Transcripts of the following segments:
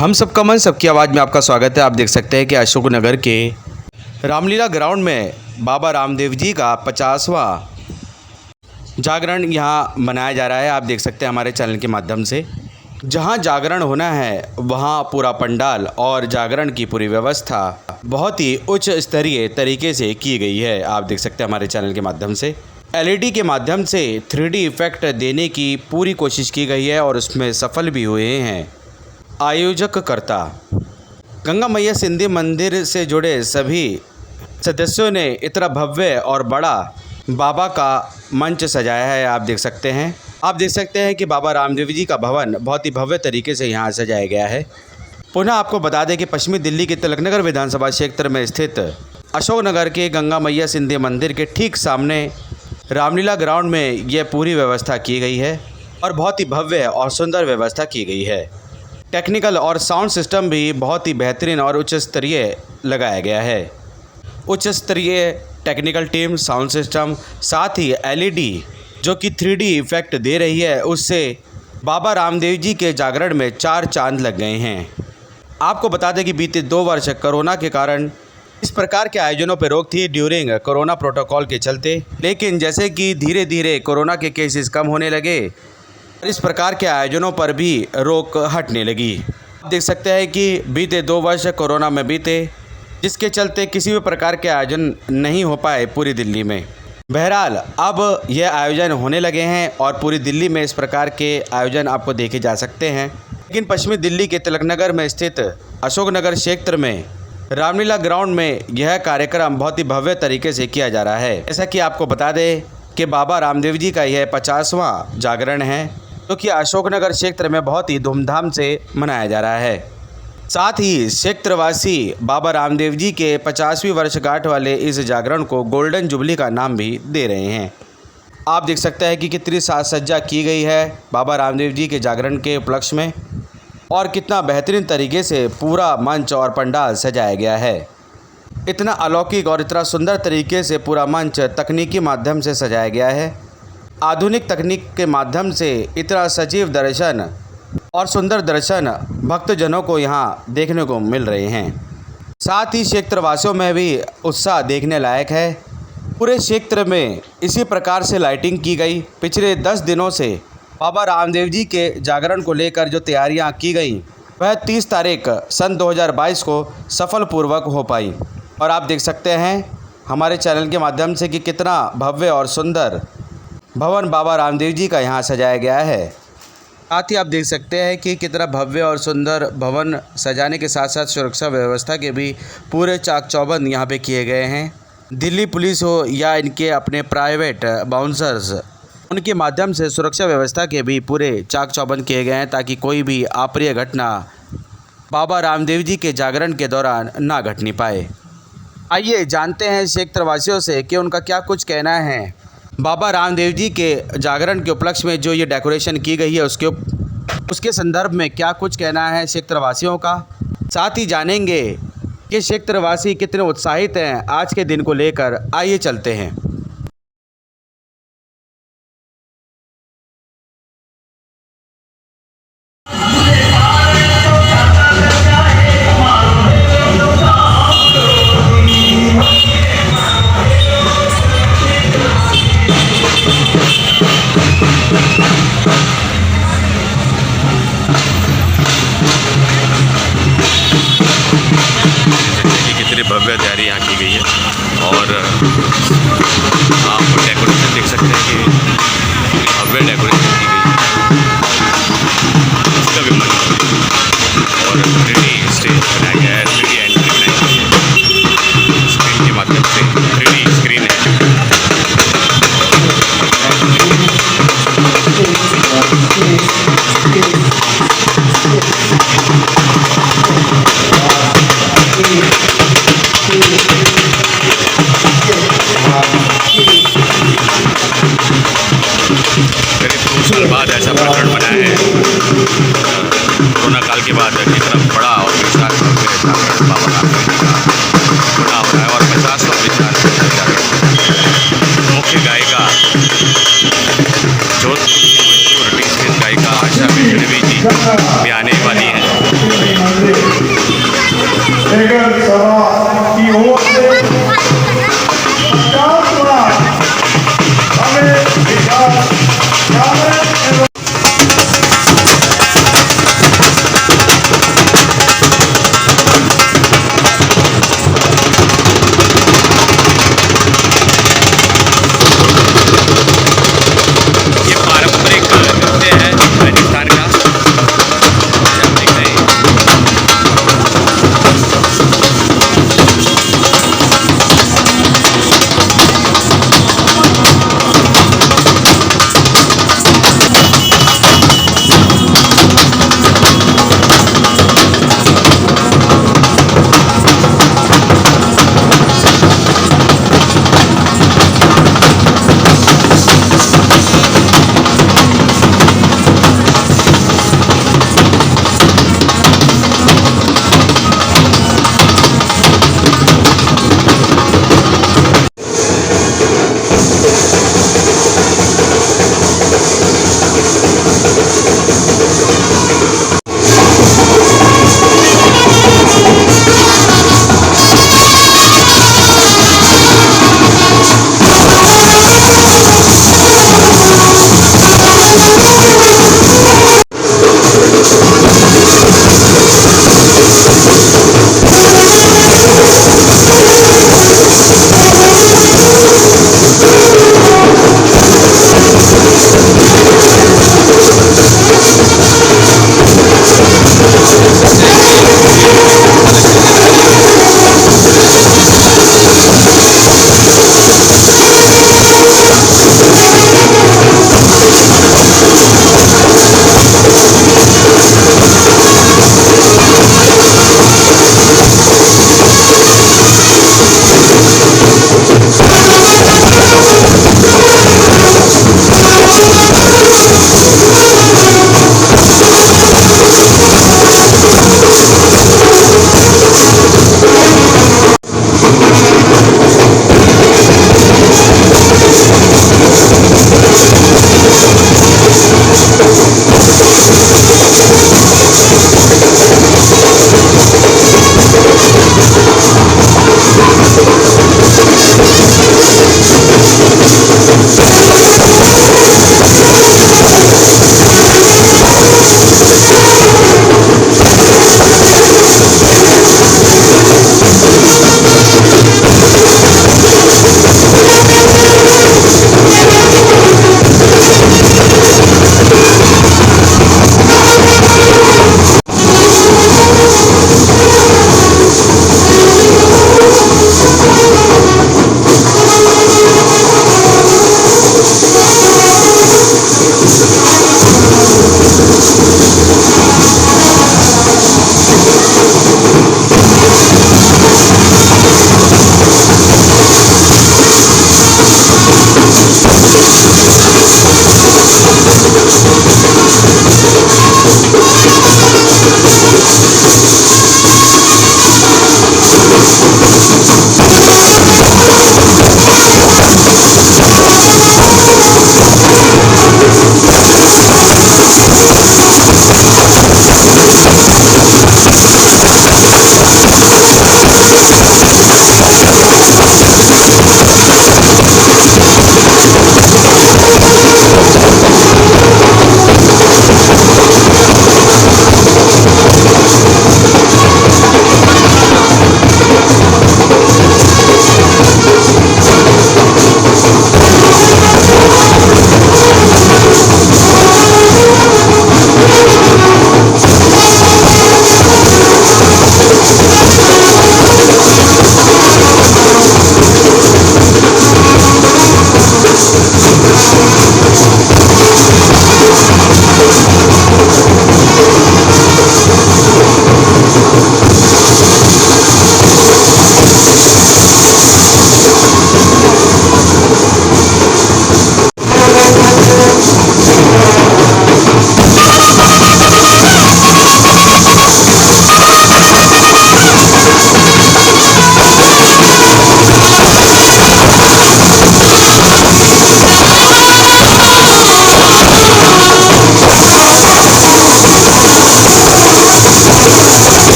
हम सबका मन सबकी आवाज़ में आपका स्वागत है। आप देख सकते हैं कि अशोकनगर के रामलीला ग्राउंड में बाबा रामदेव जी का 50वां जागरण यहाँ मनाया जा रहा है। आप देख सकते हैं हमारे चैनल के माध्यम से। जहाँ जागरण होना है वहाँ पूरा पंडाल और जागरण की पूरी व्यवस्था बहुत ही उच्च स्तरीय तरीके से की गई है। आप देख सकते हैं हमारे चैनल के माध्यम से LED के माध्यम से 3D इफ़ेक्ट देने की पूरी कोशिश की गई है और उसमें सफल भी हुए हैं आयोजककर्ता। गंगा मैया सिंधी मंदिर से जुड़े सभी सदस्यों ने इतना भव्य और बड़ा बाबा का मंच सजाया है। आप देख सकते हैं कि बाबा रामदेव जी का भवन बहुत ही भव्य तरीके से यहाँ सजाया गया है। पुनः आपको बता दें कि पश्चिमी दिल्ली के तिलकनगर विधानसभा क्षेत्र में स्थित अशोकनगर के गंगा मैया सिंधी मंदिर के ठीक सामने रामलीला ग्राउंड में यह पूरी व्यवस्था की गई है और बहुत ही भव्य और सुंदर व्यवस्था की गई है। टेक्निकल और साउंड सिस्टम भी बहुत ही बेहतरीन और उच्च स्तरीय लगाया गया है। उच्च स्तरीय टेक्निकल टीम, साउंड सिस्टम, साथ ही LED जो कि 3D इफ़ेक्ट दे रही है, उससे बाबा रामदेव जी के जागरण में 4 चांद लग गए हैं। आपको बता दें कि बीते 2 वर्ष कोरोना के कारण इस प्रकार के आयोजनों पर रोक थी ड्यूरिंग कोरोना प्रोटोकॉल के चलते, लेकिन जैसे कि धीरे धीरे कोरोना के केसेस कम होने लगे, इस प्रकार के आयोजनों पर भी रोक हटने लगी। आप देख सकते हैं कि बीते 2 वर्ष कोरोना में बीते, जिसके चलते किसी भी प्रकार के आयोजन नहीं हो पाए पूरी दिल्ली में। बहरहाल अब यह आयोजन होने लगे हैं और पूरी दिल्ली में इस प्रकार के आयोजन आपको देखे जा सकते हैं। लेकिन पश्चिमी दिल्ली के तिलकनगर में स्थित अशोकनगर क्षेत्र में रामलीला ग्राउंड में यह कार्यक्रम बहुत ही भव्य तरीके से किया जा रहा है। जैसा कि आपको बता दें कि बाबा रामदेव जी का यह 50वां जागरण है, जो कि अशोकनगर क्षेत्र में बहुत ही धूमधाम से मनाया जा रहा है। साथ ही क्षेत्रवासी बाबा रामदेव जी के 50वीं वर्षगांठ वाले इस जागरण को गोल्डन जुबली का नाम भी दे रहे हैं। आप देख सकते हैं कि कितनी साज सज्जा की गई है बाबा रामदेव जी के जागरण के उपलक्ष्य में और कितना बेहतरीन तरीके से पूरा मंच और पंडाल सजाया गया है। इतना अलौकिक और इतना सुंदर तरीके से पूरा मंच तकनीकी माध्यम से सजाया गया है। आधुनिक तकनीक के माध्यम से इतना सजीव दर्शन और सुंदर दर्शन भक्तजनों को यहाँ देखने को मिल रहे हैं। साथ ही क्षेत्रवासियों में भी उत्साह देखने लायक है। पूरे क्षेत्र में इसी प्रकार से लाइटिंग की गई। पिछले 10 दिनों से बाबा रामदेव जी के जागरण को लेकर जो तैयारियां की गई, वह 30 तारीख सन 2022 को सफलपूर्वक हो पाई। और आप देख सकते हैं हमारे चैनल के माध्यम से कि कितना भव्य और सुंदर भवन बाबा रामदेव जी का यहाँ सजाया गया है। साथ ही आप देख सकते हैं कि कितना भव्य और सुंदर भवन सजाने के साथ साथ सुरक्षा व्यवस्था के भी पूरे चाक चौबंद यहाँ पे किए गए हैं। दिल्ली पुलिस हो या इनके अपने प्राइवेट बाउंसर्स, उनके माध्यम से सुरक्षा व्यवस्था के भी पूरे चाक चौबंद किए गए हैं ताकि कोई भी अप्रिय घटना बाबा रामदेव जी के जागरण के दौरान ना घटनी पाए। आइए जानते हैं क्षेत्रवासियों से कि उनका क्या कुछ कहना है बाबा रामदेव जी के जागरण के उपलक्ष्य में जो ये डेकोरेशन की गई है उसके संदर्भ में क्या कुछ कहना है क्षेत्रवासियों का। साथ ही जानेंगे कि क्षेत्रवासी कितने उत्साहित हैं आज के दिन को लेकर। आइए चलते हैं। कितनी भव्य तैयारी यहाँ की गई है और आप डेकोरेशन देख सकते हैं कि भव्य डेकोरेशन की गई है। इसका भी मन और 3D स्टेज बनाया गया है, 3D एंट्री बनाई गई है। स्क्रीन के माध्यम से 3D स्क्रीन है। करीब 2 साल बाद ऐसा प्रकरण बना है। कोरोना काल के बाद कितना बड़ा और विशाल जागरण बाबा रामदेव जी का बड़ा हो रहा है और 50वां विशाल जागरण। मुख्य गायिका जोधपुर की मशहूर टीचर गायिका आशा मिश्रा भी आने वाली हैं।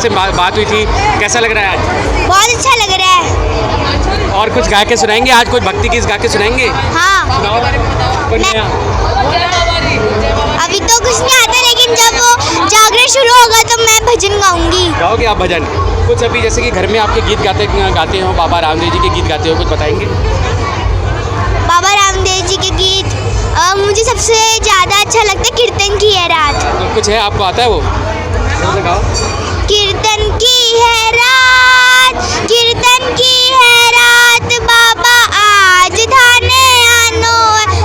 से बात हुई थी, कैसा लग रहा है आज? बहुत अच्छा लग रहा है। और कुछ गा के सुनाएंगे आज? कुछ भक्ति गीत गा के सुनाएंगे? हाँ। सुनाओ। कुछ नया? अभी तो कुछ नहीं आता, लेकिन जब वो जागरण शुरू होगा तो मैं भजन गाऊंगी। गाओगे आप भजन? कुछ अभी जैसे कि घर में आपके गीत गाते हो, बाबा रामदेव जी के गीत गाते हो, कुछ बताएंगे? बाबा रामदेव जी के गीत मुझे सबसे ज़्यादा अच्छा लगता है कीर्तन की है रात। तो कुछ है आपको आता है वो? गाओ। कीर्तन की है रात, कीर्तन की है रात, बाबा आज धाने आनो,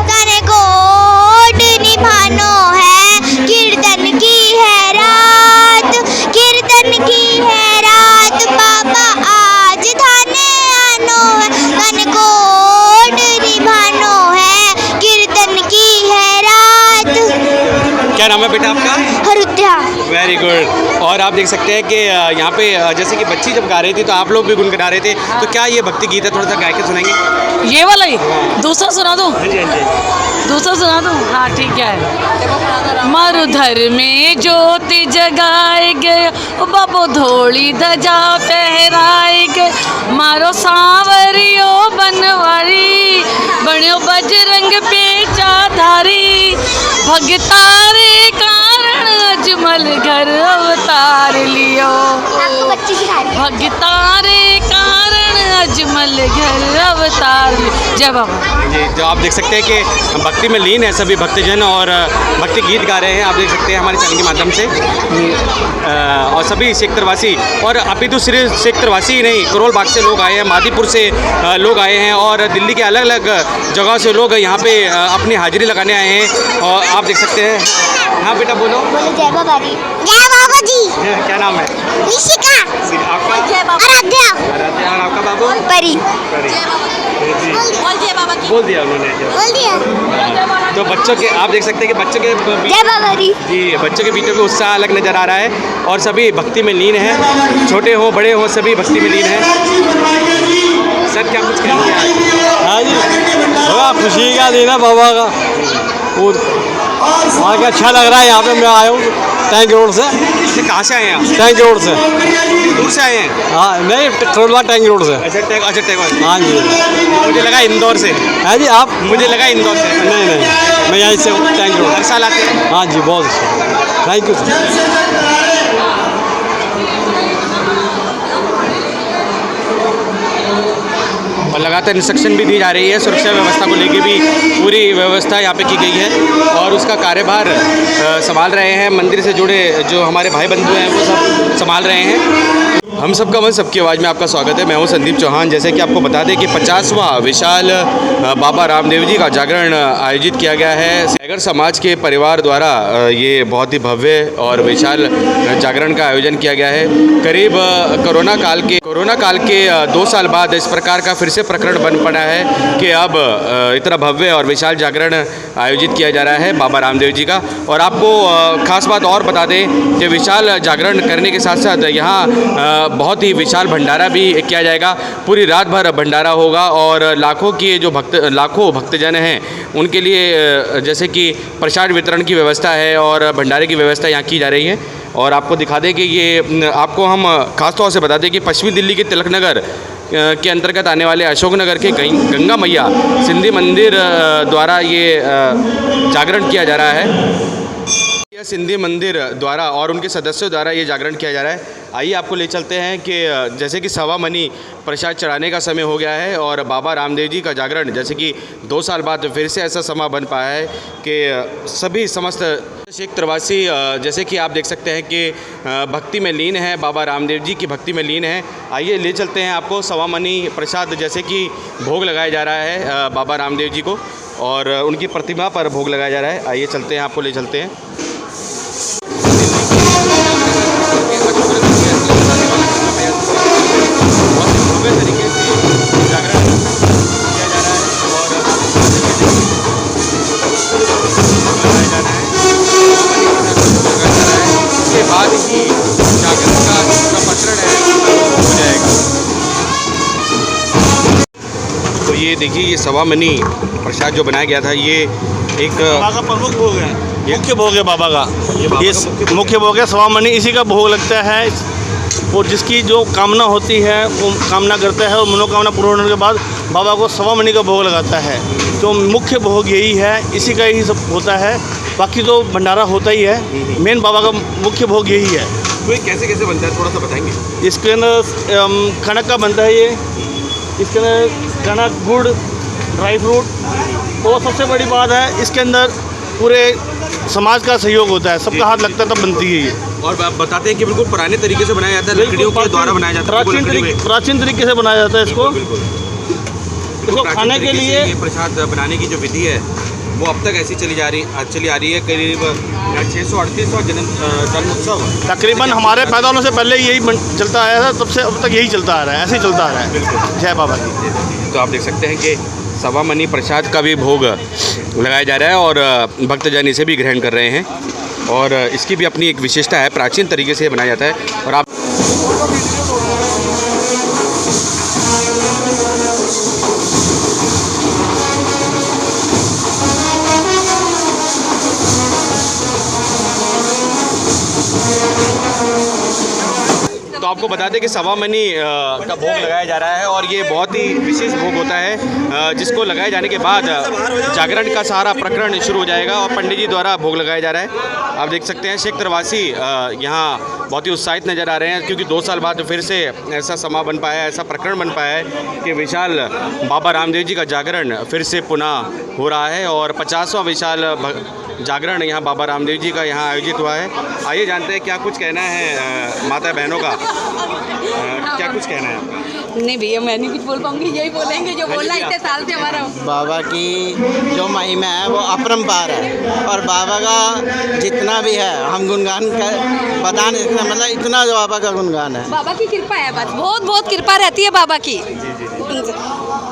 तने कोट निभानो है। कीर्तन की है रात, कीर्तन की है रात, बाबा आज धाने आनो है, तने कोट निभानो है। कीर्तन की है रात। क्या नाम है बेटा आपका? हरुद्या। Very good. और आप देख सकते हैं कि यहाँ पे जैसे कि बच्ची जब गा रही थी तो आप लोग भी गुनगुना रहे थे, तो क्या ये भक्ति गीत है? थोड़ा सा गा के सुनाएंगे? ये वाला ही दूसरा सुना दूँ? हाँ जी, हाँ जी। दूसरा सुना दूँ? हाँ ठीक है। मरुधर में ज्योति जगाए गए, बाबो धोली ध्वजा फहराए गए, मारो सांवरियो बनवारी, बण्यो बजरंग पेचाधारी, भगतारे कारण अजमल घर अवतार लियो, आपको बच्ची सिखा रही है। भगतारे कारण अजमल घर अवतार लियो। जय बाबा। जी, जो आप देख सकते हैं कि भक्ति में लीन है सभी भक्तजन और भक्ति गीत गा रहे हैं, आप देख सकते हैं हमारे चैनल के माध्यम से। और सभी सेक्टरवासी, और अभी तो सिर्फ सेक्टरवासी ही नहीं, करोल बाग से लोग आए हैं, मादीपुर से लोग आए हैं और दिल्ली के अलग अलग जगहों से लोग यहाँ पे अपनी हाजिरी लगाने आए हैं। और आप देख सकते हैं। हाँ बेटा बोलो। जय बाबा जी। जय बाबा जी। क्या नाम है? निशिका। आपका? आराध्या। आराध्या। और आपका बाबू? परी। बोल दिया उन्होंने। बोल दिया। तो बच्चों के, आप देख सकते हैं कि बच्चों के जय बाबा जी। जी, बच्चों के बीच में उत्साह अलग नज़र आ रहा है और सभी भक्ति में लीन हैं, छोटे हो बड़े हो सभी भक्ति में लीन हैं। सर क्या कुछ कहेंगे आज? हाँ जी, बड़ा खुशी का दिन है बाबा का। और वहाँ का अच्छा लग रहा है। यहाँ पे मैं आया हूँ टैंक रोड से। कहाँ से आए हैं आप? टैंक रोड से। दूर से आए हैं? हाँ नहीं, ट्रोलवा टैंक रोड से। अच्छा टैग। हाँ जी। मुझे लगा इंदौर से। हाँ जी, आप? मुझे लगा इंदौर से। नहीं, मैं यहीं से हूँ, टैंक रोड। हर साल आते हैं? हाँ जी, बहुत अच्छा। Thank you sir. और लगातार इंस्ट्रक्शन भी दी जा रही है, सुरक्षा व्यवस्था को लेके भी पूरी व्यवस्था यहाँ पे की गई है और उसका कार्यभार संभाल रहे हैं मंदिर से जुड़े जो हमारे भाई बंधु हैं वो सब संभाल रहे हैं। हम सबका मन सबकी आवाज़ में आपका स्वागत है। मैं हूं संदीप चौहान। जैसे कि आपको बता दें कि 50वां विशाल बाबा रामदेव जी का जागरण आयोजित किया गया है। सैगर समाज के परिवार द्वारा ये बहुत ही भव्य और विशाल जागरण का आयोजन किया गया है। करीब कोरोना काल के 2 साल बाद इस प्रकार का फिर से प्रकरण बन पड़ा है कि अब इतना भव्य और विशाल जागरण आयोजित किया जा रहा है बाबा रामदेव जी का। और आपको खास बात और बता दें कि विशाल जागरण करने के साथ साथ यहाँ बहुत ही विशाल भंडारा भी किया जाएगा। पूरी रात भर भंडारा होगा और लाखों भक्तजन हैं उनके लिए जैसे कि प्रसाद वितरण की व्यवस्था है और भंडारे की व्यवस्था यहाँ की जा रही है। और आपको दिखा दें कि ये आपको हम खास तौर से बता दें कि पश्चिमी दिल्ली के तिलक नगर के अंतर्गत आने वाले अशोक नगर के गंगा मैया सिंधी मंदिर द्वारा ये जागरण किया जा रहा है। यह सिंधी मंदिर द्वारा और उनके सदस्यों द्वारा ये जागरण किया जा रहा है। आइए आपको ले चलते हैं कि जैसे कि 1.15 मनी प्रसाद चढ़ाने का समय हो गया है और बाबा रामदेव जी का जागरण जैसे कि 2 साल बाद फिर से ऐसा समय बन पाया है कि सभी समस्त क्षेत्रवासी जैसे कि आप देख सकते हैं कि भक्ति में लीन है, बाबा रामदेव जी की भक्ति में लीन है। आइए ले चलते हैं आपको 1.25 मनी प्रसाद जैसे कि भोग लगाया जा रहा है बाबा रामदेव जी को और उनकी प्रतिमा पर भोग लगाया जा रहा है। आइए चलते हैं, आपको ले चलते हैं। तरीके से जागरण किया जा रहा है और जा रहा है। उसके बाद ही जागरण का जो प्रचलन है हो जाएगा। तो ये देखिए, ये 1.25 मनी प्रसाद जो बनाया गया था ये एक बाबा का प्रमुख भोग है, मुख्य भोग है बाबा का। ये मुख्य भोग है 1.25 मनी, इसी का भोग लगता है और जिसकी जो कामना होती है वो कामना करता है और मनोकामना पूर्ण होने के बाद बाबा को सवा मणि का भोग लगाता है। तो मुख्य भोग यही है, इसी का ही सब होता है, बाकी तो भंडारा होता ही है। मेन बाबा का मुख्य भोग यही है। तो ये कैसे कैसे बनता है, थोड़ा सा बताएंगे? इसके अंदर कणक का बनता है ये, इसके अंदर कणक, गुड़, ड्राई फ्रूट, और सबसे बड़ी बात है इसके अंदर पूरे समाज का सहयोग होता है, सबका हाथ लगता है तब बनती है ये। और आप बताते हैं कि बिल्कुल पुराने तरीके से बनाया जाता है, लकड़ियों के द्वारा बनाया जाता है, प्राचीन तरीके से बनाया जाता है इसको। इसको खाने के लिए ये प्रसाद बनाने की जो विधि है वो अब तक ऐसी चली आ रही है। करीब 638 जन्मोत्सव तकरीबन हमारे पैदा होने से पहले यही चलता आया था, तब से अब तक यही चलता आ रहा है, ऐसे ही चलता आ रहा है। जय बाबा की। तो आप देख सकते हैं कि सवा मणि प्रसाद का भी भोग लगाया जा रहा है और भक्तजन इसे भी ग्रहण कर रहे हैं और इसकी भी अपनी एक विशेषता है, प्राचीन तरीके से बनाया जाता है। और आप तो आपको बता दें कि सवा मणि का भोग लगाया जा रहा है और ये बहुत ही विशेष भोग होता है, जिसको लगाए जाने के बाद जागरण का सारा प्रकरण शुरू हो जाएगा और पंडित जी द्वारा भोग लगाया जा रहा है। आप देख सकते हैं क्षेत्रवासी यहाँ बहुत ही उत्साहित नज़र आ रहे हैं, क्योंकि 2 साल बाद फिर से ऐसा समा बन पाया है, ऐसा प्रकरण बन पाया है कि विशाल बाबा रामदेव जी का जागरण फिर से पुनः हो रहा है और 50वां विशाल जागरण यहाँ बाबा रामदेव जी का यहाँ आयोजित हुआ है। आइए जानते हैं क्या कुछ कहना है माता बहनों का, क्या कुछ कहना है आपका? नहीं भैया मैं नहीं कुछ बोल पाऊंगी, यही बोलेंगे जो बोलना इतने साल से हमारा। बाबा की जो महिमा है वो अपरंपार है और बाबा का जितना भी है हम गुणगान कर बता नहीं सकते, मतलब इतना जो बाबा का गुणगान है। बाबा की कृपा है, बस बहुत बहुत कृपा रहती है बाबा की।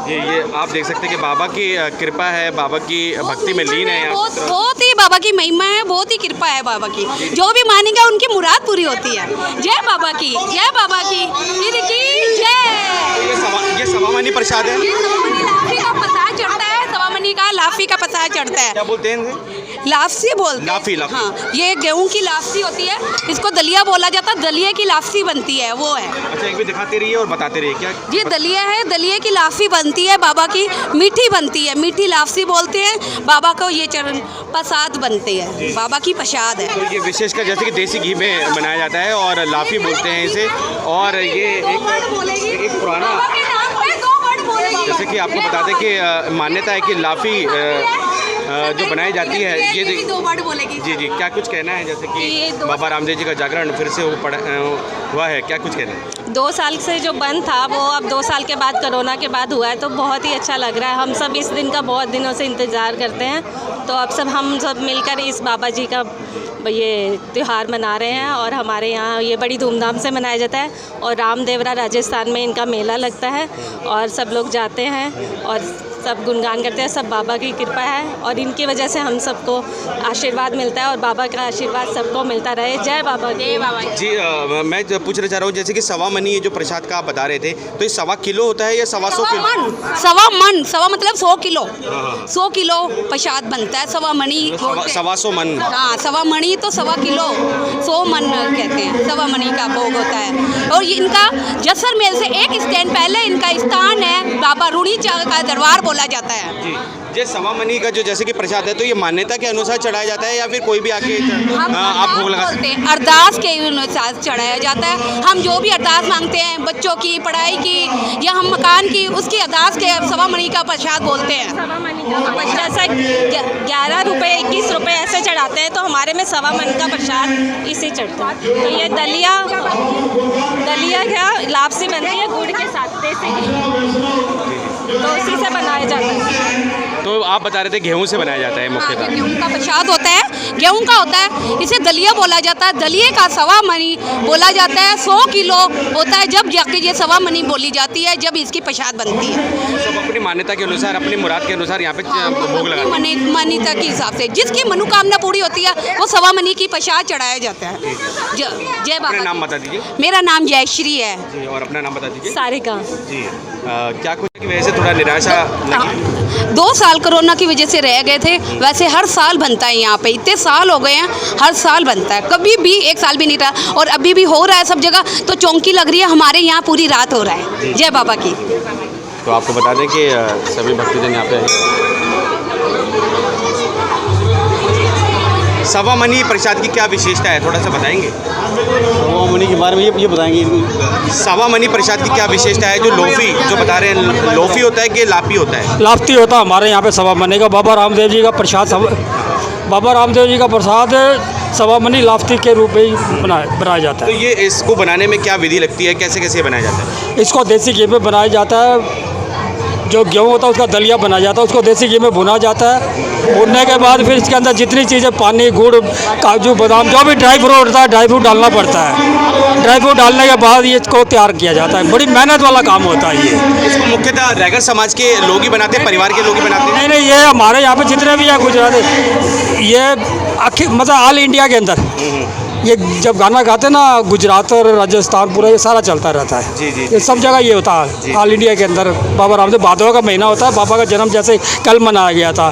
ये आप देख सकते हैं कि बाबा की कृपा है, बाबा की भक्ति में लीन है। बहुत ही बाबा की महिमा है, बहुत ही कृपा है बाबा की। जो भी मानेगा उनकी मुराद पूरी होती है। जय बाबा की, जय बाबा की, फिर की जय। ये सवा मणि प्रसाद है, ये लाफी का प्रसाद चढ़ता है, सवा मणि का लाफी का प्रसाद चढ़ता है। क्या बोलते हैं? लाफसी बोलते हैं। लाफी। हाँ, ये गेहूं की लाफसी होती है, इसको दलिया बोला जाता है, दलिये की लाफसी बनती है, वो है। अच्छा, एक भी दिखाते रहिए और बताते रहिए क्या ये दलिया है, दलिये की लाफसी बनती है बाबा की, मीठी बनती है, मीठी लाफसी बोलते हैं बाबा को। ये चरण प्रसाद बनते हैं, बाबा की प्रसाद है। तो ये विशेषकर जैसे कि देसी घी में बनाया जाता है और लाफी बोलते हैं इसे। और ये एक पुराना, जैसे कि आपको बता दें कि मान्यता है कि लाफी जो बनाई जाती है, ये 2 वर्ड बोलेगी। जी जी, क्या कुछ कहना है? जैसे कि बाबा रामदेव जी का जागरण फिर से हुआ है, क्या कुछ कहना है? 2 साल से जो बंद था वो अब 2 साल के बाद कोरोना के बाद हुआ है, तो बहुत ही अच्छा लग रहा है। हम सब इस दिन का बहुत दिनों से इंतज़ार करते हैं, तो अब हम सब मिलकर इस बाबा जी का ये त्यौहार मना रहे हैं और हमारे यहाँ ये बड़ी धूमधाम से मनाया जाता है। और रामदेवरा राजस्थान में इनका मेला लगता है और सब लोग जाते हैं और सब गुणगान करते हैं। सब बाबा की कृपा है और इनकी वजह से हम सबको आशीर्वाद मिलता है और बाबा का आशीर्वाद सबको मिलता रहे। जय बाबा, जय बाबा जी। मैं पूछना चाह रहा हूँ, जैसे कि सवा मणि जो प्रसाद का आप बता रहे थे, तो ये 1.25 किलो होता है या 125 किलो? सवा मतलब 100 किलो। 100 किलो प्रसाद बनता है, सवा मणि। 125 मन। हाँ, सवा मणि तो 1.25 किलो, 100 मन कहते हैं, सवा मणि का भोग होता है। और इनका जैसलमेर से एक स्टैंड पहले इनका स्थान है, बाबा रूढ़ी का दरबार बोला जाता है। जी। ये सवा मणि का जो जैसे कि प्रसाद है, तो ये मान्यता के अनुसार चढ़ाया जाता है या फिर कोई भी आके आप भोग लगा सकते हैं? अरदास के अनुसार चढ़ाया जाता है। हम जो भी अरदास मांगते हैं, बच्चों की पढ़ाई की या हम मकान की, उसकी अरदास के सवा मणि का प्रसाद बोलते हैं। जैसा 11 रुपये 21 रुपये ऐसे चढ़ाते हैं, तो हमारे में सवा मन का प्रसाद इसे चढ़ता है। तो ये दलिया क्या लापसी बनती है गुड़ के साथ, देसी घी, तो उसी से बनाया जाता है। तो आप बता रहे थे गेहूं से बनाया जाता है मुख्यतः? गेहूं का प्रसाद होता है, गेहूं का होता है, इसे दलिया बोला जाता है। दलिये का सवा मणि बोला जाता है। 100 किलो होता है जब जाके ये सवा मणि बोली जाती है, जब इसकी प्रसाद बनती है। अब अपनी मान्यता के अनुसार, अपनी मुराद के अनुसार यहाँ पे भोग लगा मान्यता के हिसाब से जिसकी मनोकामना पूरी होती है वो सवा मनी की प्रसाद चढ़ाया जाता है। जय अपना बाबा। नाम बता दीजिए। मेरा नाम जयश्री है जी, और अपना नाम बता दीजिए। सारिका। जी, क्या कुछ की वजह से थोड़ा निराशा लगी? 2 साल कोरोना की वजह से रह गए थे, वैसे हर साल बनता है यहाँ पे, इतने साल हो गए हैं, हर साल बनता है, कभी भी एक साल भी नहीं रहा और अभी भी हो रहा है सब जगह। तो चौंकी लग रही है, हमारे यहाँ पूरी रात हो रहा है। जय बाबा की। तो आपको बता दें कि सभी भक्तजन यहाँ पे हैं। सवा मनी प्रसाद की क्या विशेषता है, थोड़ा सा बताएंगे? सवा मनी के बारे में ये बताएंगे। सवा मनी प्रसाद की क्या विशेषता है? जो लोफी जो बता रहे हैं, लोफी होता है कि लापी होता है? लाफ्ती होता है हमारे यहाँ पे सवा मनी का। बाबा रामदेव जी का प्रसाद बाबा रामदेव जी का प्रसाद सवा मनी लाफ्ती के रूप में ही बनाया जाता तो है। ये इसको बनाने में क्या विधि लगती है, कैसे कैसे बनाया जाता है? इसको देसी घी में बनाया जाता है। जो गेहूँ होता है उसका दलिया बनाया जाता है, उसको देसी घी में भुना जाता है। भुनने के बाद फिर इसके अंदर जितनी चीज़ें, पानी, गुड़, काजू, बादाम, जो भी ड्राई फ्रूट होता है, ड्राई फ्रूट डालना पड़ता है। ड्राई फ्रूट डालने के बाद ये इसको तैयार किया जाता है। बड़ी मेहनत वाला काम होता है ये। इसको मुख्यतः रैगर समाज के लोग ही बनाते हैं, परिवार के लोग ही बनाते हैं? नहीं, ये हमारे यहाँ पे जितने भी हैं गुजराती, ये मतलब ऑल इंडिया के अंदर ये जब गाना गाते ना, गुजरात और राजस्थान पूरा ये सारा चलता रहता है। जी, जी, ये सब जगह ये होता है ऑल इंडिया के अंदर। बाबा रामदेव भादों का महीना होता है, बाबा का जन्म जैसे कल मनाया गया था।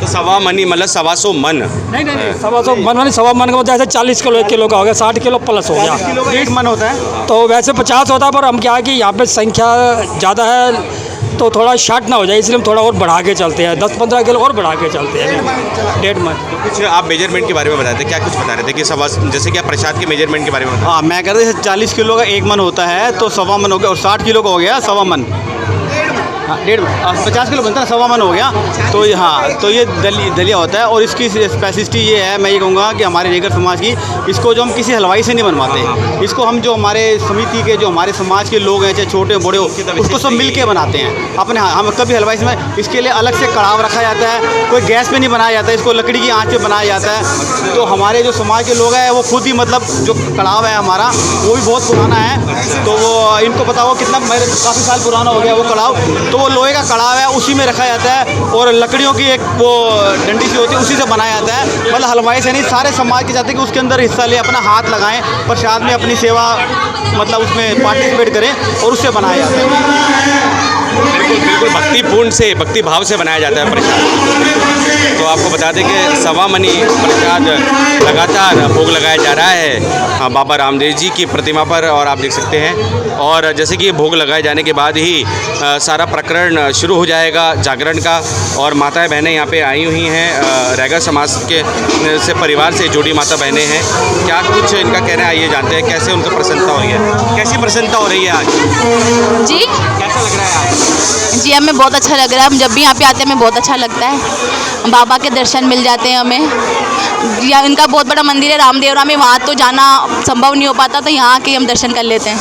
तो सवा मनी मतलब 125 मन? नहीं, 125 मन नहीं, सवा मन का मतलब जैसे 40 किलो 1 किलो का हो गया, 60 किलो प्लस हो गया। 40 किलो का 1 मन होता है। तो वैसे 50 होता है, पर हम क्या है कि यहाँ पे संख्या ज़्यादा है तो थोड़ा शार्ट ना हो जाए, इसलिए हम थोड़ा और बढ़ा के चलते हैं। 10-15 किलो और बढ़ा के चलते हैं 1.5 मन। कुछ आप मेजरमेंट के बारे में बताते, क्या कुछ बता रहे थे कि सवा, जैसे कि आप प्रसाद के मेजरमेंट के बारे में हाँ, मैं कह रहा था 40 किलो का 1 मन होता है तो सवा मन हो गया, और 60 किलो का हो गया सवा मन। हाँ, 50 किलो बनता है, सवा मन हो गया। तो हाँ, तो ये दलिया होता है। और इसकी स्पेसिलिटी ये है, मैं ये कहूँगा कि हमारे नेगर समाज की, इसको जो हम किसी हलवाई से नहीं बनवाते, इसको हम जो हमारे समिति के, जो हमारे समाज के लोग हैं, चाहे छोटे बड़े हो, उसको सब मिल के बनाते हैं अपने। हम कभी हलवाई से, इसके लिए अलग से कड़ाव रखा जाता है, कोई गैस पे नहीं बनाया जाता है, इसको लकड़ी की आँच पे बनाया जाता है। तो हमारे जो समाज के लोग हैं वो खुद ही, मतलब जो कड़ाव है हमारा वो भी बहुत पुराना है। तो वो इनको पता हो कितना, मेरे काफ़ी साल पुराना हो गया वो कड़ाव। तो वो लोहे का कड़ाव है, उसी में रखा जाता है, और लकड़ियों की एक वो डंडी सी होती है, उसी से बनाया जाता है। मतलब हलवाई से नहीं, सारे समाज के चाहते हैं कि उसके अंदर हिस्सा ले, अपना हाथ लगाएं, प्रसाद में अपनी सेवा, मतलब उसमें पार्टिसिपेट करें, और उससे बनाया जाता है। बिल्कुल बिल्कुल भक्तिपूर्ण से, भक्ति भाव से बनाया जाता है प्रसाद। तो आपको बता दें कि सवा मनी प्रसाद लगातार भोग लगाया जा रहा है बाबा रामदेव जी की प्रतिमा पर, और आप देख सकते हैं। और जैसे कि भोग लगाए जाने के बाद ही सारा प्रकरण शुरू हो जाएगा जागरण का। और माताएं बहनें यहाँ पे आई हुई हैं, रैगर समाज के से परिवार से जुड़ी माता बहनें हैं। क्या कुछ इनका कहना है, आइए जानते हैं कैसे उनका प्रसन्नता हो रही है, कैसी प्रसन्नता हो रही है आज? जी, कैसा लग रहा है आज? जी हमें बहुत अच्छा लग रहा है। हम जब भी यहाँ पे आते हैं हमें बहुत अच्छा लगता है। बाबा के दर्शन मिल जाते हैं हमें। या इनका बहुत बड़ा मंदिर है रामदेव राम में, वहाँ तो जाना संभव नहीं हो पाता, तो यहाँ के हम दर्शन कर लेते हैं।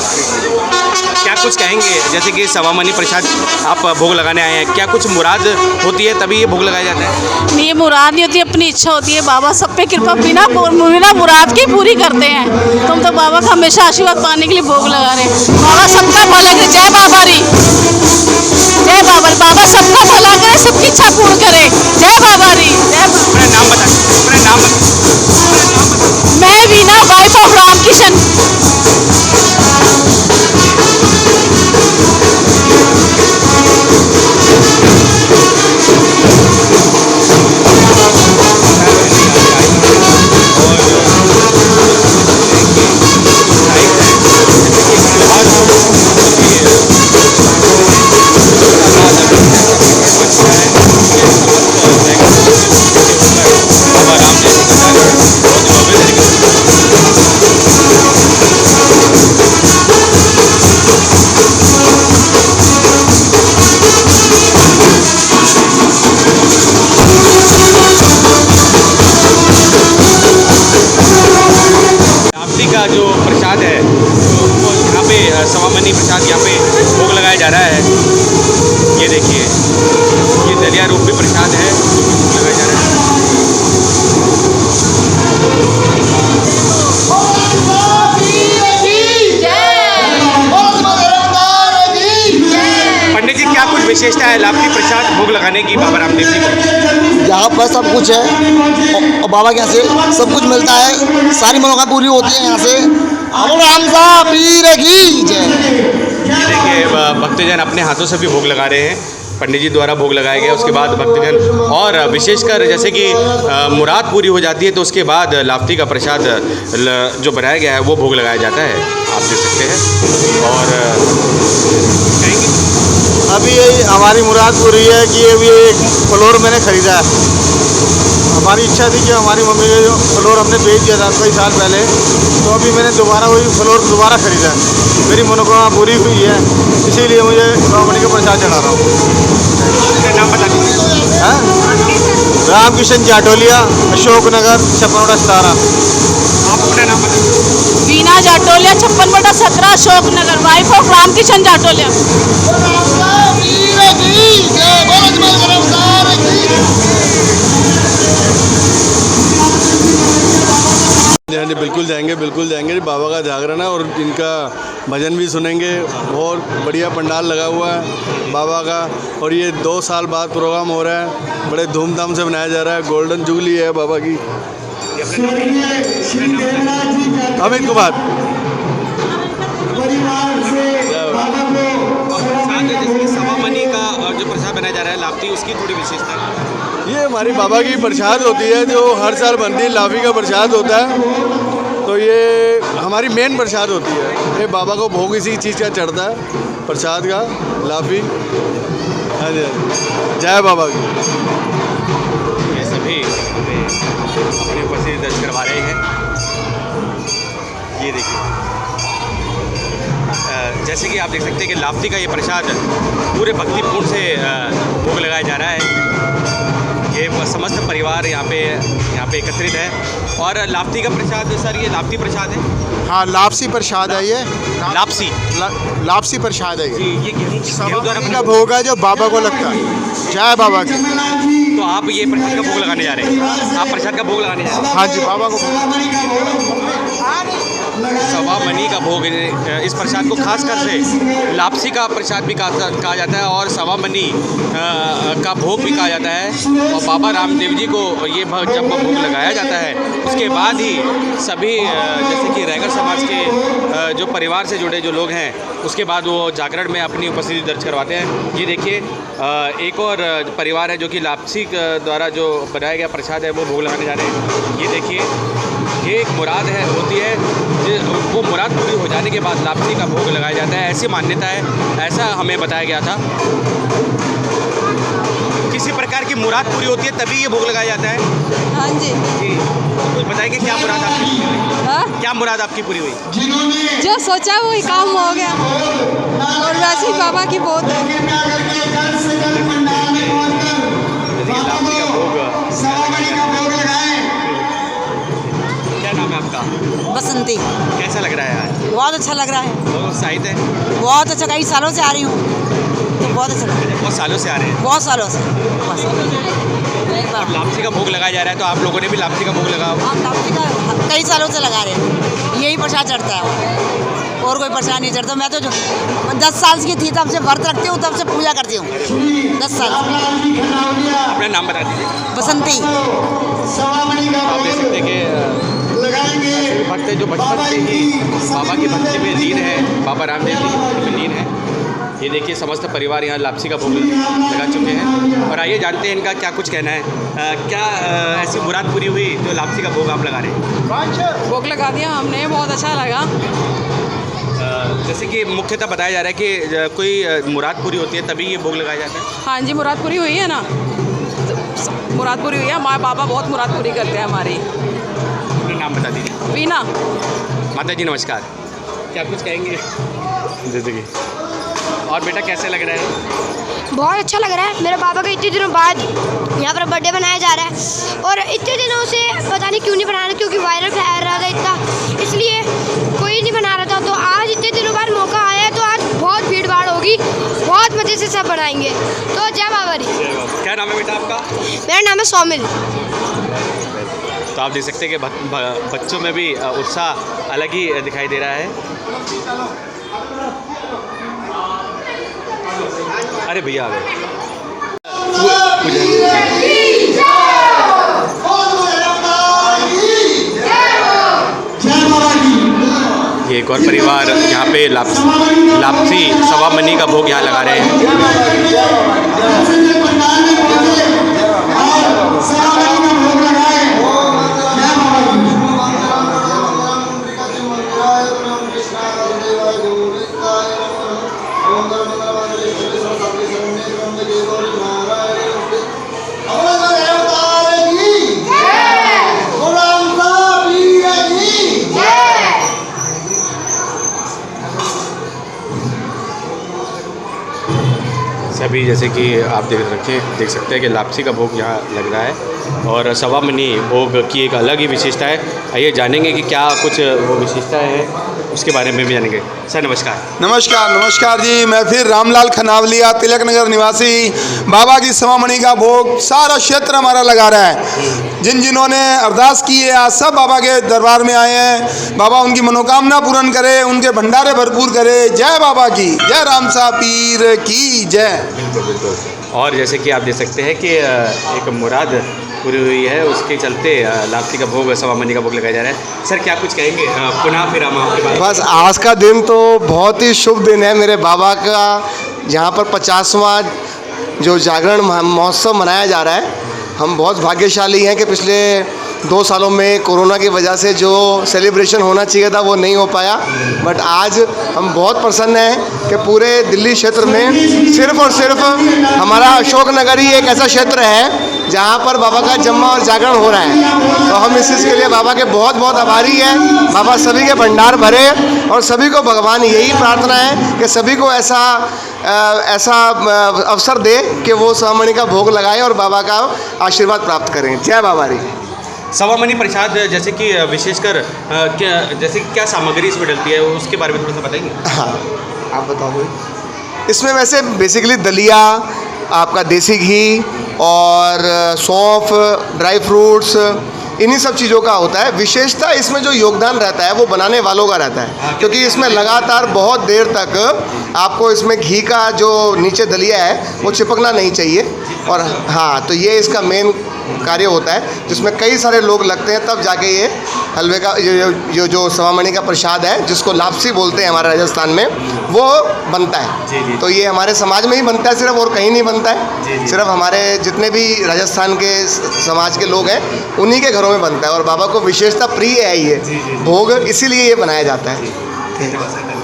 क्या कुछ कहेंगे, जैसे कि सवा मनी प्रसाद आप भोग लगाने आए हैं, क्या कुछ मुराद होती है तभी ये भोग लगाया जाता है? नहीं, ये मुराद नहीं होती, अपनी इच्छा होती है। बाबा सब पे कृपा बिना मुराद की पूरी करते हैं। तुम तो बाबा का हमेशा आशीर्वाद पाने के लिए भोग लगा रहे हैं। बाबा सबका भला करे। जय बाबा री, जय बाबा। बाबा सबका भला करे, सबकी इच्छा पूर्ण करे। जय बाबा री, जय बाबा। अपना नाम बताइए, अपना नाम बताइए। मैं वीना, वाइफ ऑफ रामकिशन। का जो प्रसाद है, वो यहाँ पे सवा मनी प्रसाद यहाँ पे भोग लगाया जा रहा है। ये देखिए, ये दलिया रूपी प्रसाद है, भोग लगाया जा रहा है। पंडित जी क्या कुछ विशेषता है लापसी प्रसाद भोग लगाने की बाबा रामदेव जी को? यहाँ पर सब कुछ है और बाबा के यहाँ से सब कुछ मिलता है, सारी मनोकामना पूरी होती है यहाँ से। राम साहब पीर की जय। ये देखिए भक्तजन अपने हाथों से भी भोग लगा रहे हैं, पंडित जी द्वारा भोग लगाया गया, उसके बाद भक्तजन और विशेषकर जैसे कि मुराद पूरी हो जाती है तो उसके बाद लापसी का प्रसाद जो बनाया गया है वो भोग लगाया जाता है, आप देख सकते हैं। और कहेंगे अभी यही हमारी मुराद पूरी है कि अभी एक फ्लोर मैंने ख़रीदा है। हमारी इच्छा थी कि हमारी मम्मी ने जो फ्लोर हमने बेच दिया था कई साल पहले, तो अभी मैंने दोबारा वही फ्लोर दोबारा ख़रीदा है। मेरी मनोकामना पूरी हुई है, इसीलिए मुझे सवामनी का प्रसाद चढ़ा रहा हूँ। नाम बता दीजिए। रामकिशन जाटोलिया, अशोकनगर 56/17। आप अपना नाम बता दीजिए। Veena Jatolia 56/17 Ashoknagar, wife of Ramkishan Jatolia. हाँ जी, बिल्कुल जाएंगे। बाबा का जागरण है और इनका भजन भी सुनेंगे। बहुत बढ़िया पंडाल लगा हुआ है बाबा का, और ये 2 साल बाद प्रोग्राम हो रहा है, बड़े धूमधाम से मनाया जा रहा है। गोल्डन जुबली है बाबा की। अमित कुमार। सवामनी का जो प्रसाद बनाया जा रहा है लापसी, उसकी थोड़ी विशेषता है। ये हमारी बाबा की प्रसाद होती है जो हर साल बनती है, लाफी का प्रसाद होता है। तो ये हमारी मेन प्रसाद होती है। ये बाबा को भोग इसी चीज़ का चढ़ता है, प्रसाद का, लाफी। हाँ जी, जय बाबा की। ये सभी अपनी उपस्थिति दर्ज करवा रहे हैं। ये देखिए जैसे कि आप देख सकते हैं कि लापसी का ये प्रसाद पूरे भक्तिपूर्ण से भोग लगाया जा रहा है। ये समस्त परिवार यहाँ पे एकत्रित है। और लापसी का प्रसाद सर, ये लापसी प्रसाद है? हाँ, लापसी प्रसाद है ये। लापसी प्रसाद है जी। ये गेहूं द्वारा का भोग है जो बाबा को लगता है। जय बाबा की। तो आप ये प्रसाद का भोग लगाने जा रहे हैं? आप प्रसाद का भोग लगाने जा रहे हैं? हाँ जी, बाबा को। सवामनी का भोग, इस प्रसाद को खासकर से लापसी का प्रसाद भी कहा जाता है और सवामनी का भोग भी कहा जाता है। और बाबा रामदेव जी को ये जब भोग लगाया जाता है उसके बाद ही सभी जैसे कि रैगर समाज के जो परिवार से जुड़े जो लोग हैं उसके बाद वो जागरण में अपनी उपस्थिति दर्ज करवाते हैं। ये देखिए एक और परिवार है जो कि लापसी द्वारा जो बनाया गया प्रसाद है वो भोग लगाने जा रहे हैं। ये देखिए, ये एक मुराद होती है, वो मुराद पूरी हो जाने के बाद लापसी का भोग लगाया जाता है, ऐसी मान्यता है, ऐसा हमें बताया गया था। किसी प्रकार की मुराद पूरी होती है तभी ये भोग लगाया जाता है। हाँ जी। जी, तो बताएंगे क्या मुराद आपकी पूरी हुई? हाँ? क्या मुराद आपकी पूरी हुई? जो सोचा वही काम हो गया, और वैसे ही बाबा की बहुत है। लापसी का भोग, क्या नाम है आपका? बसंती। कैसा लग रहा है आज? बहुत अच्छा लग रहा है। बहुत उत्साहित है? बहुत अच्छा, कई सालों से आ रही हूँ तो बहुत अच्छा लग रहा है। बहुत सालों से आ रहे हैं? बहुत सालों से। और लापसी का भोग लगाया जा रहा है तो आप लोगों ने भी लापसी का भोग लगाओ? हम लापसी का कई सालों से लगा रहे हैं, यही प्रसाद चढ़ता है और कोई प्रसाद नहीं चढ़ता। मैं तो जो 10 साल की थी तब से व्रत रखती हूँ, तब से पूजा करती हूँ, 10 साल। अपना नाम बता दीजिए। बसंती। आप देख सकते हैं कि भक्त जो बचपन से ही बाबा की भक्ति में लीन है, बाबा रामदेव जी की भक्ति में लीन है। ये देखिए समस्त परिवार यहाँ लापसी का भोग लगा चुके हैं। और आइए जानते हैं इनका क्या कुछ कहना है। क्या ऐसी मुराद पूरी हुई जो लापसी का भोग आप लगा रहे हैं? भोग लगा दिया हमने, बहुत अच्छा लगा। जैसे कि मुख्यतः बताया जा रहा है कि कोई मुराद पूरी होती है तभी ये भोग लगाया जाता है। हाँ जी, मुराद पूरी हुई है ना, मुराद पूरी हुई है। हमारे बाबा बहुत मुराद पूरी करते हैं हमारी। अपना नाम बता दीजिए। वीना। माता जी नमस्कार, क्या कुछ कहेंगे? जैसे कि और बेटा कैसे लग रहा है? बहुत अच्छा लग रहा है। मेरे पापा का इतने दिनों बाद यहाँ पर बर्थडे मनाया जा रहा है, और इतने दिनों से पता नहीं क्यों नहीं बना रहा, क्योंकि वायरल फैल रहा था इतना, इसलिए कोई नहीं बना रहा था। तो आज इतने दिनों बाद मौका आया है तो आज बहुत भीड़ भाड़ होगी, बहुत मज़े से सब बनाएंगे। तो जय बाबा री। क्या नाम है बेटा आपका? मेरा नाम है सौमिल। तो आप देख सकते हैं कि बच्चों में भी उत्साह अलग ही दिखाई दे रहा है। अरे भैया आ गए। ये एक और परिवार यहाँ पे लापसी सवा मनी का भोग यहाँ लगा रहे हैं। सभी जैसे कि आप देख सकते हैं कि लापसी का भोग यहाँ लग रहा है और सवा मनी भोग की एक अलग ही विशेषता है। आइए जानेंगे कि क्या कुछ वो विशेषता है, उसके बारे में भी जानेंगे। सर नमस्कार। नमस्कार नमस्कार जी, मैं फिर रामलाल खनावलिया, तिलक नगर निवासी। बाबा की सवा मनी का भोग सारा क्षेत्र हमारा लगा रहा है। जिन्होंने अरदास की है आज सब बाबा के दरबार में आए हैं। बाबा उनकी मनोकामना पूर्ण करे, उनके भंडारे भरपूर करे। जय बाबा की जय, रामसा पीर की जय। बिल्कुल बिल्कुल। और जैसे कि आप देख सकते हैं कि एक मुराद पूरी हुई है, उसके चलते लापसी का भोग सवा मनी का भोग लगाया जा रहा है। सर क्या कुछ कहेंगे? पुनः फिर हम आपके पास। बस आज का दिन तो बहुत ही शुभ दिन है मेरे बाबा का। यहाँ पर 50वां जो जागरण महोत्सव मनाया जा रहा है। हम बहुत भाग्यशाली हैं कि पिछले 2 सालों में कोरोना की वजह से जो सेलिब्रेशन होना चाहिए था वो नहीं हो पाया, बट आज हम बहुत प्रसन्न हैं कि पूरे दिल्ली क्षेत्र में सिर्फ और सिर्फ हमारा अशोक नगर ही एक ऐसा क्षेत्र है जहाँ पर बाबा का जन्म और जागरण हो रहा है। तो हम इस चीज़ के लिए बाबा के बहुत बहुत आभारी हैं। बाबा सभी के भंडार भरे और सभी को भगवान यही प्रार्थना है कि सभी को ऐसा अवसर दे कि वो सवा मनी का भोग लगाएं और बाबा का आशीर्वाद प्राप्त करें। जय बाबा री। सवा मनी प्रसाद जैसे कि विशेषकर जैसे क्या सामग्री इसमें डलती है, उसके बारे में थोड़ा सा बताएंगे? हाँ आप बताओ। इसमें वैसे बेसिकली दलिया, आपका देसी घी और सौंफ, ड्राई फ्रूट्स, इन्हीं सब चीज़ों का होता है। विशेषता इसमें जो योगदान रहता है वो बनाने वालों का रहता है, क्योंकि इसमें लगातार बहुत देर तक आपको इसमें घी का जो नीचे दलिया है वो चिपकना नहीं चाहिए। और हाँ, तो ये इसका मेन कार्य होता है जिसमें कई सारे लोग लगते हैं, तब जाके ये हलवे का जो सवा मनी का प्रसाद है जिसको लापसी बोलते हैं हमारे राजस्थान में, वो बनता है। तो ये हमारे समाज में ही बनता है सिर्फ, और कहीं नहीं बनता है। सिर्फ हमारे जितने भी राजस्थान के समाज के लोग हैं उन्हीं के घरों में बनता है और बाबा को विशेषता प्रिय है ये भोग, इसीलिए ये बनाया जाता है।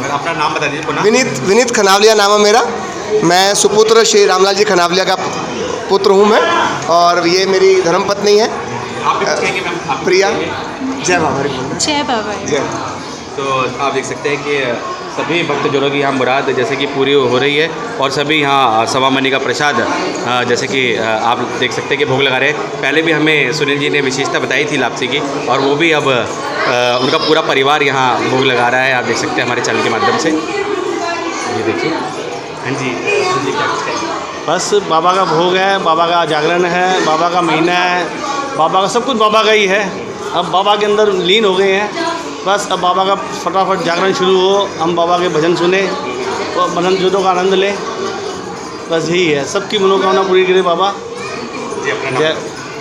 अपना नाम बता दीजिए। विनीत खनावलिया नाम है मेरा। मैं सुपुत्र श्री रामलाल जी खनावलिया का पुत्र हूँ मैं, और ये मेरी धर्मपत्नी है प्रिया। जय बाबा। जय बाबा। जय। तो आप देख सकते हैं कि सभी भक्तजनों की यहाँ मुराद जैसे कि पूरी हो रही है और सभी यहाँ सवा मनी का प्रसाद जैसे कि आप देख सकते हैं कि भोग लगा रहे हैं। पहले भी हमें सुनील जी ने विशेषता बताई थी लापसी की, और वो भी अब उनका पूरा परिवार यहाँ भोग लगा रहा है। आप देख सकते हैं हमारे चैनल के माध्यम से। ये देखिए। हाँ जी क्या कुछ कहेंगे? बस बाबा का भोग है, बाबा का जागरण है, बाबा का महीना है, बाबा का सब कुछ बाबा का ही है। अब बाबा के अंदर लीन हो गए हैं। बस अब बाबा का फटाफट जागरण शुरू हो, हम बाबा के भजन सुने और भजन जोतों का आनंद लें। बस यही है, सबकी मनोकामना पूरी करे बाबा। जय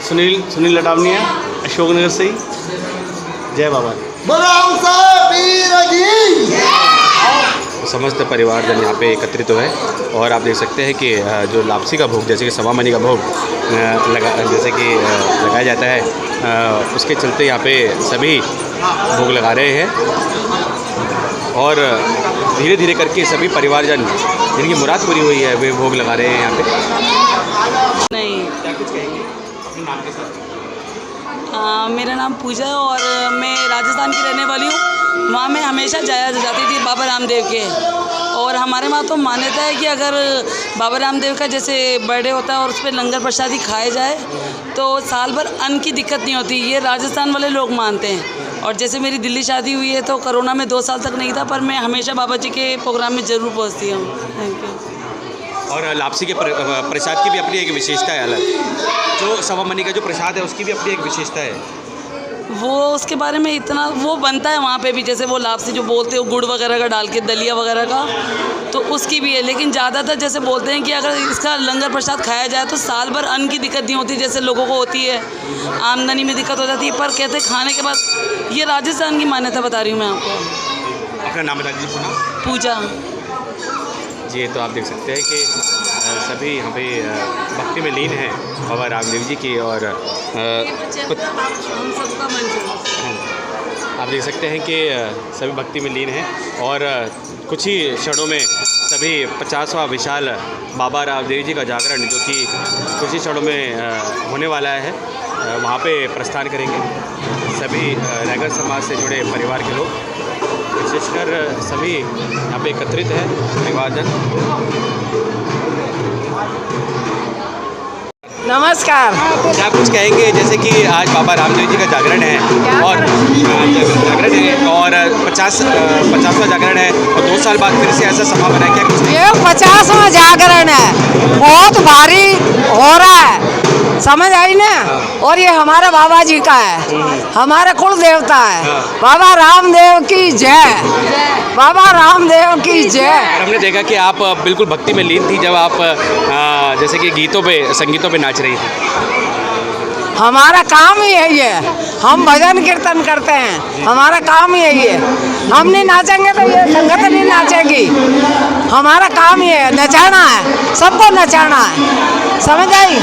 सुनील लटावनिया, अशोकनगर से ही। जय बाबा। समस्त परिवारजन यहाँ पे एकत्रित हुए और आप देख सकते हैं कि जो लापसी का भोग जैसे कि सवा मनी का भोग लगाया जाता है, उसके चलते यहाँ पे सभी भोग लगा रहे हैं और धीरे धीरे करके सभी परिवारजन जिनकी मुराद पूरी हुई है वे भोग लगा रहे हैं यहाँ पे। नहीं क्या कुछ कहेंगे अपने नाम के साथ? मेरा नाम पूजा है और मैं राजस्थान की रहने वाली हूँ। वहाँ मैं हमेशा जाया जाती थी बाबा रामदेव के, और हमारे वहाँ तो मान्यता है कि अगर बाबा रामदेव का जैसे बर्थडे होता है और उस पर लंगर प्रसादी खाए जाए तो साल भर अन्न की दिक्कत नहीं होती। ये राजस्थान वाले लोग मानते हैं। और जैसे मेरी दिल्ली शादी हुई है तो कोरोना में 2 साल तक नहीं था, पर मैं हमेशा बाबा जी के प्रोग्राम में ज़रूर पहुँचती हूँ। Thank you. और लापसी के प्रसाद की भी अपनी एक विशेषता है अलग, जो सवा मनी का जो प्रसाद है उसकी भी अपनी एक विशेषता है। वो उसके बारे में इतना वो बनता है वहाँ पे भी, जैसे वो लापसी जो बोलते हो गुड़ वगैरह का डाल के, दलिया वगैरह का, तो उसकी भी है। लेकिन ज़्यादातर जैसे बोलते हैं कि अगर इसका लंगर प्रसाद खाया जाए तो साल भर अन्न की दिक्कत नहीं होती, जैसे लोगों को होती है, आमदनी में दिक्कत हो जाती है। पर कहते हैं खाने के बाद, ये राजस्थान की मान्यता बता रही हूँ मैं आपको। अपना नाम बता दीजिए पुनः। पूजा जी, तो आप देख सकते हैं कि सभी यहाँ पे भक्ति में लीन हैं बाबा रामदेव जी की। और आप देख सकते हैं कि सभी भक्ति में लीन हैं और कुछ ही क्षणों में सभी 50वां विशाल बाबा रामदेव जी का जागरण, जो कि कुछ ही क्षणों में होने वाला है, वहाँ पे प्रस्थान करेंगे सभी रैगर समाज से जुड़े परिवार के लोग, विशेषकर सभी यहाँ पे एकत्रित हैं परिवारजन। नमस्कार। क्या कुछ कहेंगे, जैसे कि आज बाबा रामदेव जी का जागरण है और जागरण है और 50वां जागरण है और 2 साल बाद फिर से ऐसा समा बना, क्या कुछ? ये 50वां जागरण है, बहुत भारी हो रहा है, समझ आई ना। और ये हमारे बाबा जी का है, हमारे कुल देवता है। बाबा रामदेव की जय, बाबा रामदेव की जय। हमने देखा कि आप बिल्कुल भक्ति में लीन थी जब आप जैसे कि गीतों पे, संगीतों पे नाच रही थी। हमारा काम ही यही है, हम भजन कीर्तन करते हैं, हमारा काम ही यही है। हम नहीं नाचेंगे तो ये संगत नहीं नाचेगी। हमारा काम ही है, नचाना है, सबको नचाना है, समझ आई।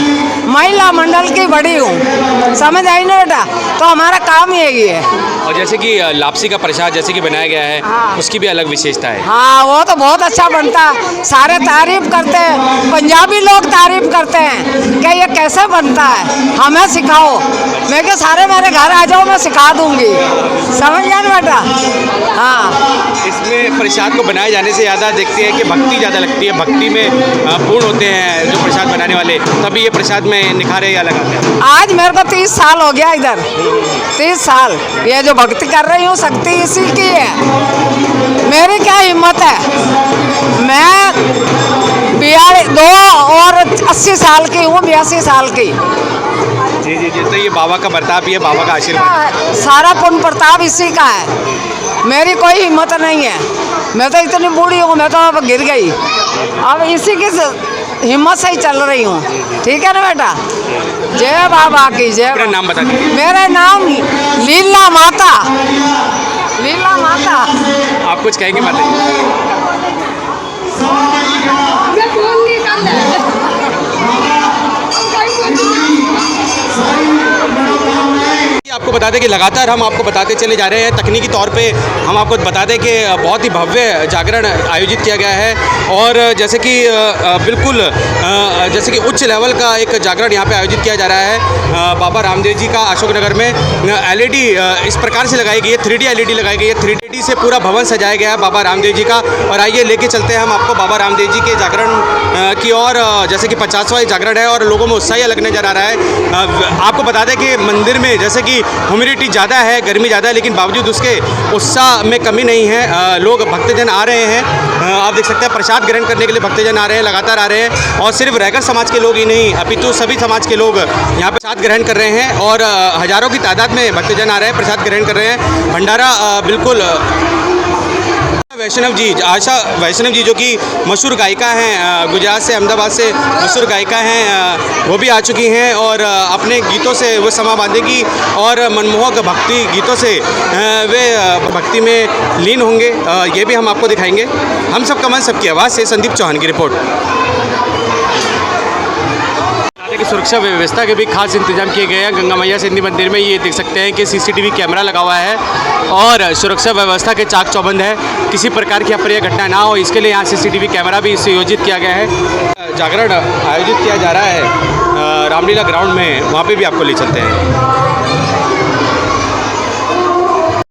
महिला मंडल की बड़ी हूँ, समझ आई ना बेटा, तो हमारा काम ही यही है। और जैसे कि लापसी का प्रसाद जैसे कि बनाया गया है, हाँ। उसकी भी अलग विशेषता है। हाँ, वो तो बहुत अच्छा बनता है, सारे तारीफ करते हैं, पंजाबी लोग तारीफ करते हैं कि ये कैसे बनता है, हमें सिखाओ। मैं क्या सारे मेरे घर आ जाओ, मैं सिखा दूंगी, समझ गया ना बेटा। हाँ, इसमें प्रसाद को बनाए जाने से ज़्यादा देखते हैं कि भक्ति ज़्यादा लगती है, भक्ति में पूर्ण होते हैं जो प्रसाद बनाने वाले, तभी ये प्रसाद में निखारे अलग आते हैं। आज मेरे को 30 साल हो गया इधर, 30 साल ये जो भक्ति कर रही हूँ, शक्ति इसी की है। मेरी क्या हिम्मत है, मैं 80 साल की हूँ, 82 साल की। जी जी जी, तो ये बाबा का बर्ताव ही है, बाबा का आशीर्वाद, सारा पुण्य प्रताप इसी का है। मेरी कोई हिम्मत नहीं है, मैं तो इतनी बूढ़ी हूँ, मैं तो अब गिर गई, अब इसी की हिम्मत से ही चल रही हूँ, ठीक है ना बेटा। जय बाबा की जय। अपना नाम बता दीजिए। मेरा नाम लीला माता, लीला माता। आप कुछ कहेंगे माता जी? आपको बता दें कि लगातार हम आपको बताते चले जा रहे हैं, तकनीकी तौर पे हम आपको बता दें कि बहुत ही भव्य जागरण आयोजित किया गया है और जैसे कि बिल्कुल जैसे कि उच्च लेवल का एक जागरण यहाँ पे आयोजित किया जा रहा है बाबा रामदेव जी का। अशोकनगर में LED इस प्रकार से लगाई गई है, 3D LED लगाई गई है, 3D से पूरा भवन सजाया गया है बाबा रामदेव जी का। और आइए लेके चलते हैं हम आपको बाबा रामदेव जी के जागरण की ओर, जैसे कि 50वां जागरण है और लोगों में उत्साह लगने जा रहा है। आपको बता दें कि मंदिर में जैसे कि ह्यूमिडिटी ज़्यादा है, गर्मी ज़्यादा है, लेकिन बावजूद उसके उत्साह में कमी नहीं है। लोग भक्तजन आ रहे हैं, आप देख सकते हैं प्रसाद ग्रहण करने के लिए भक्तजन आ रहे हैं, लगातार आ रहे हैं। और सिर्फ रैगर समाज के लोग ही नहीं, अपितु सभी समाज के लोग यहाँ पर प्रसाद ग्रहण कर रहे हैं और हज़ारों की तादाद में भक्तजन आ रहे हैं, प्रसाद ग्रहण कर रहे हैं। भंडारा बिल्कुल वैष्णव जी, आशा वैष्णव जी जो कि मशहूर गायिका हैं, गुजरात से, अहमदाबाद से मशहूर गायिका हैं, वो भी आ चुकी हैं और अपने गीतों से वो समा बांधेगी और मनमोहक भक्ति गीतों से वे भक्ति में लीन होंगे, ये भी हम आपको दिखाएंगे। हम सब कमल सबकी आवाज़ से संदीप चौहान की रिपोर्ट। कि सुरक्षा व्यवस्था के भी खास इंतजाम किए गए हैं गंगा मैया सिंधी मंदिर में। ये देख सकते हैं कि CCTV कैमरा लगा हुआ है और सुरक्षा व्यवस्था के चाक चौबंद है, किसी प्रकार की अप्रिय घटना ना हो, इसके लिए यहाँ CCTV कैमरा भी संयोजित किया गया है। जागरण आयोजित किया जा रहा है रामलीला ग्राउंड में, वहाँ पे भी आपको ले चलते हैं।